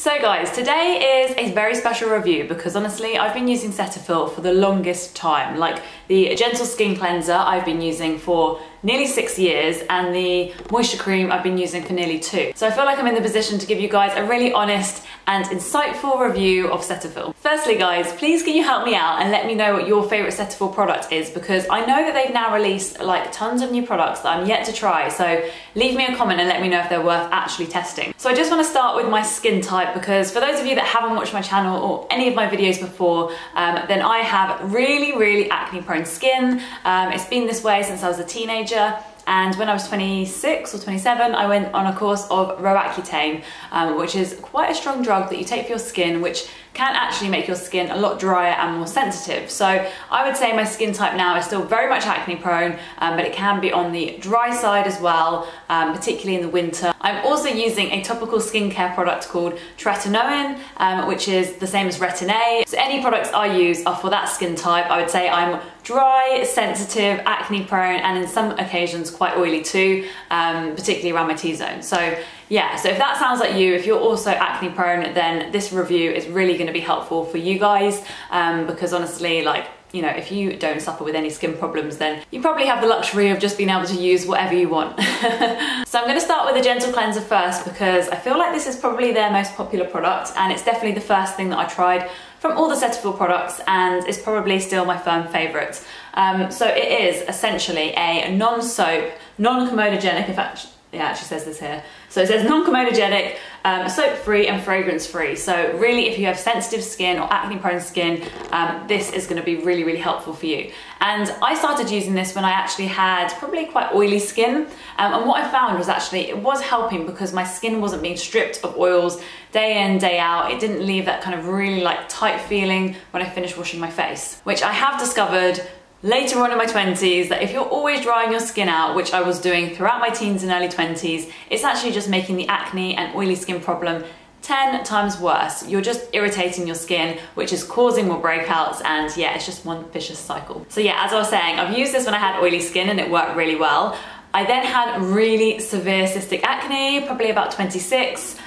So guys, today is a very special review because honestly I've been using Cetaphil for the longest time. Like the Gentle Skin Cleanser I've been using for nearly 6 years and the moisture cream I've been using for nearly 2. So I feel like I'm in the position to give you guys a really honest and insightful review of Cetaphil. Firstly guys, please can you help me out and let me know what your favourite Cetaphil product is, because I know that they've now released like tons of new products that I'm yet to try, so leave me a comment and let me know if they're worth actually testing. So I just want to start with my skin type, because for those of you that haven't watched my channel or any of my videos before, then I have really acne prone skin. It's been this way since I was a teenager. And when I was 26 or 27, I went on a course of Roaccutane, which is quite a strong drug that you take for your skin, which can actually make your skin a lot drier and more sensitive. So I would say my skin type now is still very much acne prone, but it can be on the dry side as well, particularly in the winter. I'm also using a topical skincare product called tretinoin, which is the same as Retin-A. So any products I use are for that skin type. I would say I'm dry, sensitive, acne prone, and in some occasions quite oily too, particularly around my T-zone. So yeah, so if that sounds like you, if you're also acne prone, then this review is really going to be helpful for you guys, because honestly, like, you know, if you don't suffer with any skin problems, then you probably have the luxury of just being able to use whatever you want. So I'm going to start with the Gentle Cleanser first, because I feel like this is probably their most popular product, and it's definitely the first thing that I tried from all the Cetaphil products, and it's probably still my firm favourite. So it is essentially a non-soap, non-comedogenic, it actually says this here. So it says non-comedogenic, soap-free and fragrance-free. So really, if you have sensitive skin or acne-prone skin, this is going to be really helpful for you. And I started using this when I actually had probably quite oily skin. And what I found was actually it was helping because my skin wasn't being stripped of oils day in, day out. It didn't leave that kind of really like tight feeling when I finished washing my face, which I have discovered later on in my 20s that if you're always drying your skin out, which I was doing throughout my teens and early 20s, it's actually just making the acne and oily skin problem 10 times worse. You're just irritating your skin, which is causing more breakouts, and yeah, it's just one vicious cycle. So yeah, as I was saying, I've used this when I had oily skin and it worked really well. I then had really severe cystic acne, probably about 26,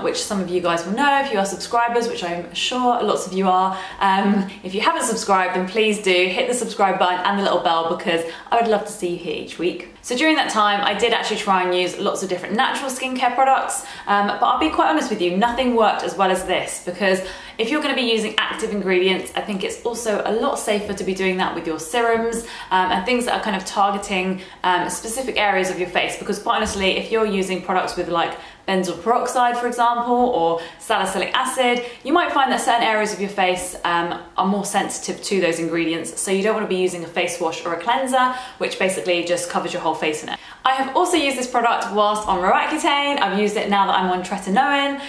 which some of you guys will know if you are subscribers, which I'm sure lots of you are. If you haven't subscribed, then please do hit the subscribe button and the little bell, because I would love to see you here each week. So during that time, I did actually try and use lots of different natural skincare products, but I'll be quite honest with you, nothing worked as well as this, because if you're going to be using active ingredients, I think it's also a lot safer to be doing that with your serums and things that are kind of targeting specific areas of your face, because quite honestly, if you're using products with like benzoyl peroxide, for example, or salicylic acid, you might find that certain areas of your face are more sensitive to those ingredients, so you don't want to be using a face wash or a cleanser, which basically just covers your whole face in it. I have also used this product whilst on Roaccutane. I've used it now that I'm on tretinoin.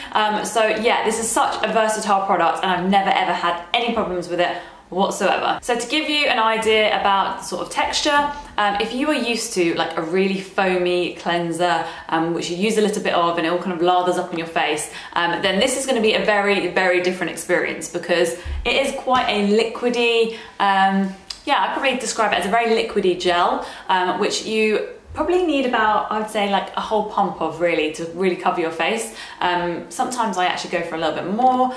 So yeah, this is such a versatile product and I've never ever had any problems with it whatsoever. So to give you an idea about the sort of texture, if you are used to like a really foamy cleanser, which you use a little bit of and it all kind of lathers up in your face, then this is going to be a very different experience, because it is quite a liquidy, yeah, I'd probably describe it as a very liquidy gel, which you probably need about, I would say, like a whole pump of really to really cover your face. Sometimes I actually go for a little bit more,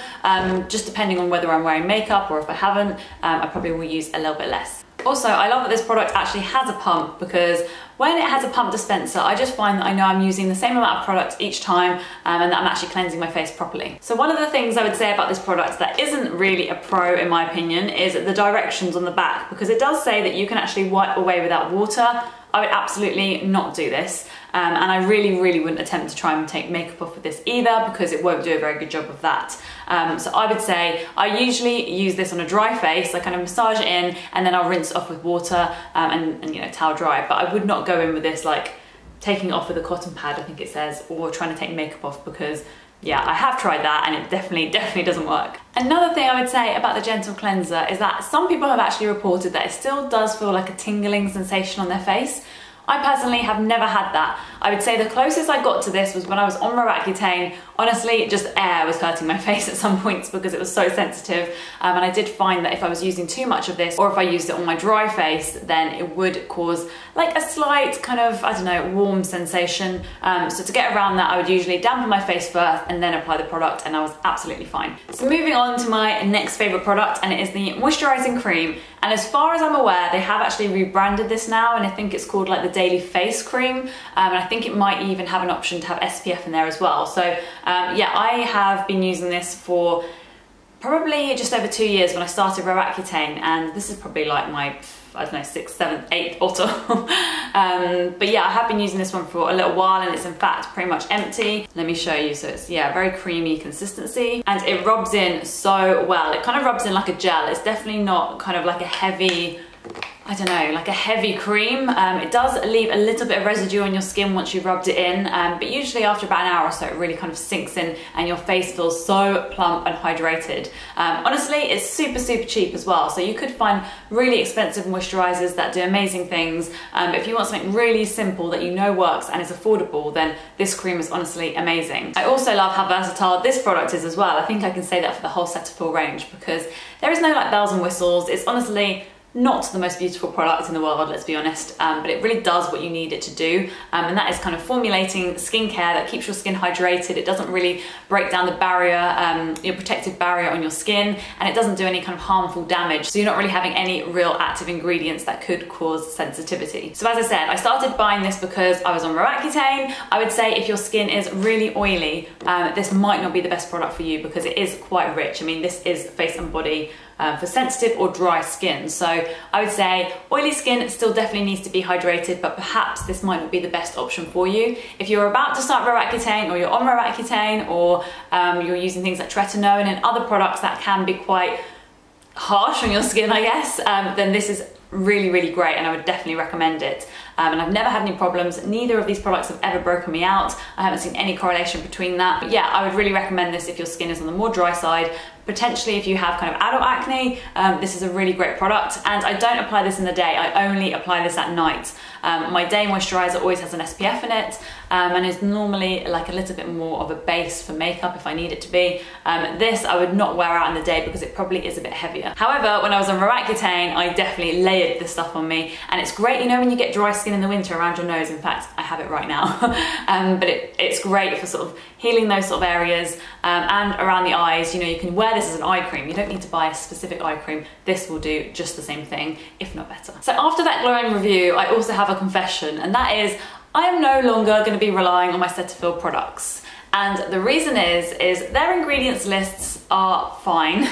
just depending on whether I'm wearing makeup or if I haven't, I probably will use a little bit less. Also, I love that this product actually has a pump, because when it has a pump dispenser, I just find that I know I'm using the same amount of product each time and that I'm actually cleansing my face properly. So one of the things I would say about this product that isn't really a pro in my opinion is the directions on the back, because it does say that you can actually wipe away without water. I would absolutely not do this, and I really wouldn't attempt to try and take makeup off with this either, because it won't do a very good job of that. So I would say I usually use this on a dry face. I kind of massage it in and then I'll rinse it off with water and you know, towel dry, but I would not go in with this like taking it off with a cotton pad, I think it says, or trying to take makeup off, because yeah, I have tried that and it definitely doesn't work. Another thing I would say about the Gentle Cleanser is that some people have actually reported that it still does feel like a tingling sensation on their face. I personally have never had that. I would say the closest I got to this was when I was on Roaccutane honestly, just air was hurting my face at some points because it was so sensitive. And I did find that if I was using too much of this, or if I used it on my dry face, then it would cause like a slight kind of, I don't know, warm sensation. So to get around that, I would usually dampen my face first and then apply the product, and I was absolutely fine. So moving on to my next favorite product, and it is the moisturizing cream. And as far as I'm aware, they have actually rebranded this now, and I think it's called like the Daily Face Cream. And I think it might even have an option to have SPF in there as well. So yeah, I have been using this for probably just over 2 years when I started Roaccutane, and this is probably like my, I don't know, 6th, 7th, 8th bottle. But yeah, I have been using this one for a little while, and it's in fact pretty much empty. Let me show you. So it's, yeah, very creamy consistency, and it rubs in so well. It kind of rubs in like a gel. It's definitely not kind of like a heavy, I don't know, like a heavy cream. It does leave a little bit of residue on your skin once you've rubbed it in, but usually after about an hour or so it really kind of sinks in and your face feels so plump and hydrated. Honestly, it's super cheap as well, so you could find really expensive moisturizers that do amazing things, but if you want something really simple that you know works and is affordable, then this cream is honestly amazing. I also love how versatile this product is as well. I think I can say that for the whole Cetaphil range, because there is no like bells and whistles. It's honestly not the most beautiful product in the world, let's be honest, but it really does what you need it to do, and that is kind of formulating skincare that keeps your skin hydrated. It doesn't really break down the barrier, your protective barrier on your skin, and it doesn't do any kind of harmful damage, so you're not really having any real active ingredients that could cause sensitivity. So as I said, I started buying this because I was on Roaccutane. I would say if your skin is really oily, this might not be the best product for you because it is quite rich. I mean, this is face and body for sensitive or dry skin. So I would say oily skin still definitely needs to be hydrated, but perhaps this might not be the best option for you. If you're about to start Roaccutane, or you're on Roaccutane, or you're using things like tretinoin and other products that can be quite harsh on your skin, I guess, then this is really great, and I would definitely recommend it. And I've never had any problems. Neither of these products have ever broken me out. I haven't seen any correlation between that. But yeah, I would really recommend this if your skin is on the more dry side. Potentially if you have kind of adult acne, this is a really great product. And I don't apply this in the day, I only apply this at night. My day moisturizer always has an SPF in it, and is normally like a little bit more of a base for makeup if I need it to be. This I would not wear out in the day because it probably is a bit heavier. However, when I was on Roaccutane, I definitely layered this stuff on me, and it's great, you know, when you get dry skin in the winter around your nose. In fact, I have it right now. But it's great for sort of healing those sort of areas, and around the eyes. You know, you can wear this as an eye cream. You don't need to buy a specific eye cream. This will do just the same thing, if not better. So after that glowing review, I also have a confession, and that is I am no longer going to be relying on my Cetaphil products. And the reason is their ingredients lists are fine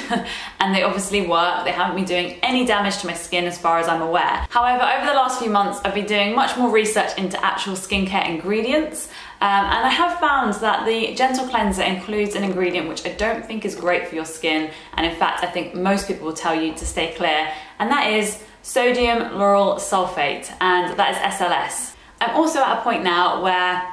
and they obviously work. They haven't been doing any damage to my skin as far as I'm aware. However, over the last few months, I've been doing much more research into actual skincare ingredients. And I have found that the Gentle Cleanser includes an ingredient which I don't think is great for your skin. And in fact, I think most people will tell you to stay clear. And that is sodium lauryl sulfate, and that is SLS. I'm also at a point now where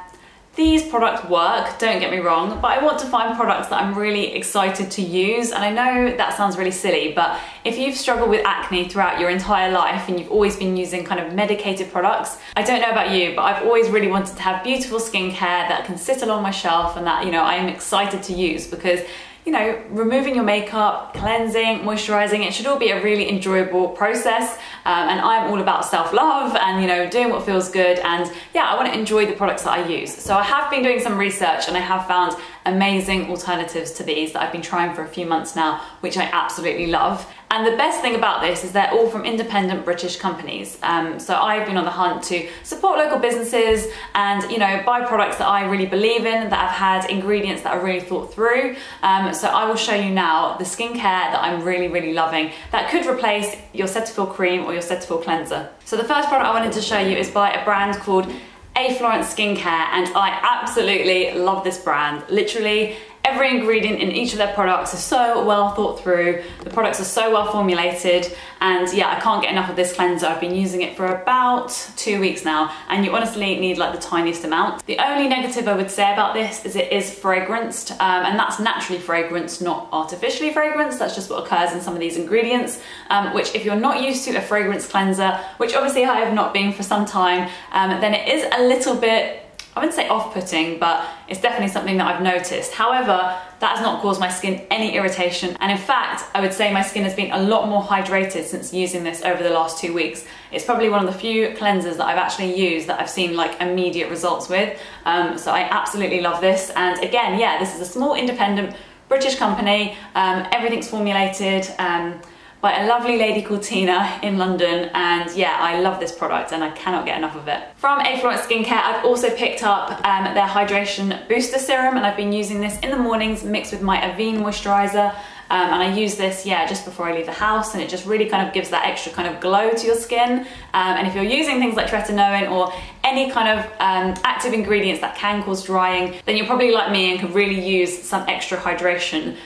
these products work, don't get me wrong, but I want to find products that I'm really excited to use. And I know that sounds really silly, but if you've struggled with acne throughout your entire life and you've always been using kind of medicated products, I don't know about you, but I've always really wanted to have beautiful skincare that can sit along my shelf and that, you know, I am excited to use, because you know, removing your makeup, cleansing, moisturizing, it should all be a really enjoyable process. And I'm all about self-love and, you know, doing what feels good. And yeah, I want to enjoy the products that I use. So I have been doing some research and I have found amazing alternatives to these that I've been trying for a few months now, which I absolutely love. And the best thing about this is they're all from independent British companies. So I've been on the hunt to support local businesses and, you know, buy products that I really believe in, that have had ingredients that are really thought through. So I will show you now the skincare that I'm really loving that could replace your Cetaphil cream or your Cetaphil cleanser. So the first product I wanted to show you is by a brand called A. Florence Skincare, and I absolutely love this brand. Literally every ingredient in each of their products is so well thought through. The products are so well formulated, and yeah, I can't get enough of this cleanser. I've been using it for about 2 weeks now, and you honestly need like the tiniest amount. The only negative I would say about this is it is fragranced, and that's naturally fragranced, not artificially fragranced. That's just what occurs in some of these ingredients, which if you're not used to a fragrance cleanser, which obviously I have not been for some time, then it is a little bit, I wouldn't say off-putting, but it's definitely something that I've noticed. However, that has not caused my skin any irritation. And in fact, I would say my skin has been a lot more hydrated since using this over the last 2 weeks. It's probably one of the few cleansers that I've actually used that I've seen like immediate results with. So I absolutely love this. And again, yeah, this is a small independent British company. Everything's formulated by a lovely lady called Tina in London, and yeah, I love this product and I cannot get enough of it. From A Florence Skincare, I've also picked up their Hydration Booster Serum, and I've been using this in the mornings mixed with my Avene moisturiser. And I use this, yeah, just before I leave the house, and it just really kind of gives that extra kind of glow to your skin. And if you're using things like tretinoin or any kind of active ingredients that can cause drying, then you're probably like me and could really use some extra hydration.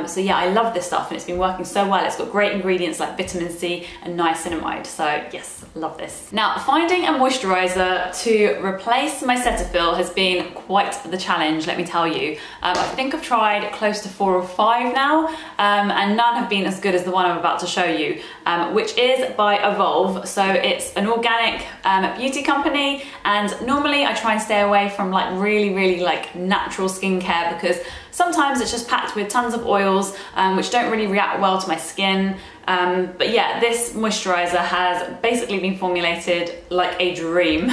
So yeah, I love this stuff and it's been working so well. It's got great ingredients like vitamin C and niacinamide. So yes, love this. Now, finding a moisturiser to replace my Cetaphil has been quite the challenge, let me tell you. I think I've tried close to 4 or 5 now, and none have been as good as the one I'm about to show you, which is by Evolve. So it's an organic beauty company, and normally I try and stay away from like really like natural skincare because sometimes it's just packed with tons of oils which don't really react well to my skin. But yeah, this moisturiser has basically been formulated like a dream.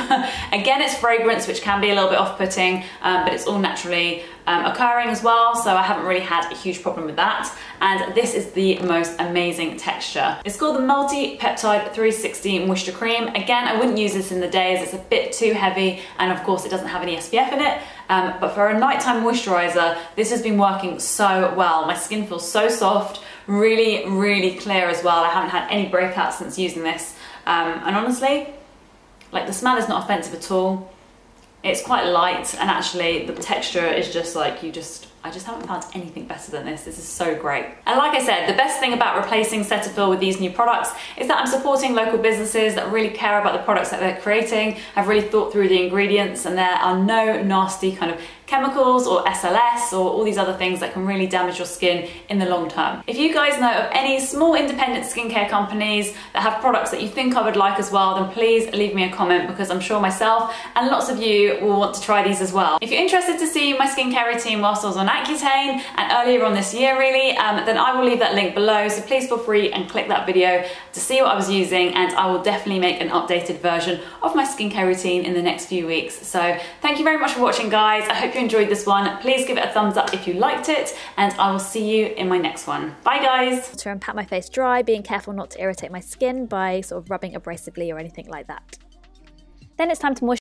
Again, it's fragrance, which can be a little bit off-putting, but it's all naturally occurring as well, so I haven't really had a huge problem with that. And this is the most amazing texture. It's called the Multi-Peptide 360 Moisture Cream. Again, I wouldn't use this in the day as it's a bit too heavy, and of course it doesn't have any SPF in it. But for a nighttime moisturiser, this has been working so well. My skin feels so soft, really clear as well. I haven't had any breakouts since using this. And honestly, like, the smell is not offensive at all. It's quite light, and actually the texture is just like, I just haven't found anything better than this. This is so great. And like I said, the best thing about replacing Cetaphil with these new products is that I'm supporting local businesses that really care about the products that they're creating, have really thought through the ingredients, and there are no nasty kind of chemicals or SLS or all these other things that can really damage your skin in the long term. If you guys know of any small independent skincare companies that have products that you think I would like as well, then please leave me a comment, because I'm sure myself and lots of you will want to try these as well. If you're interested to see my skincare routine whilst I was on Accutane and earlier on this year really, then I will leave that link below, so please feel free and click that video to see what I was using, and I will definitely make an updated version of my skincare routine in the next few weeks. So thank you very much for watching, guys. I hope you enjoyed this one. Please give it a thumbs up if you liked it, and I will see you in my next one. Bye guys! To pat my face dry, being careful not to irritate my skin by sort of rubbing abrasively or anything like that. Then it's time to moisturize.